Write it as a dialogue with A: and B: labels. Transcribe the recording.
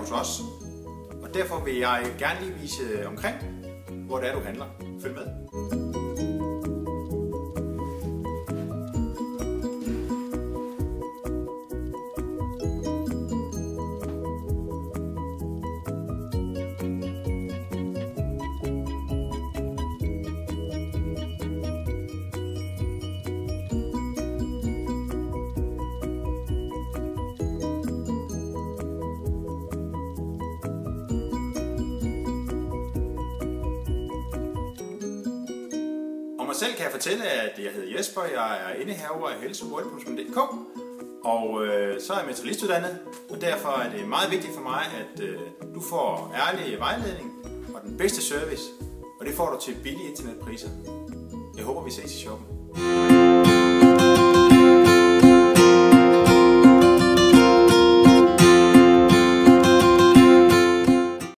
A: hos os. Og derfor vil jeg gerne lige vise omkring, hvor det er, du handler. Følg med. Om mig selv kan jeg fortælle, at jeg hedder Jesper, jeg er indehaver af helseworldpuls.dk, og så er jeg mentalistuddannet, og derfor er det meget vigtigt for mig, at du får ærlig vejledning og den bedste service, og det får du til billige internetpriser. Jeg håber, vi ses i shoppen.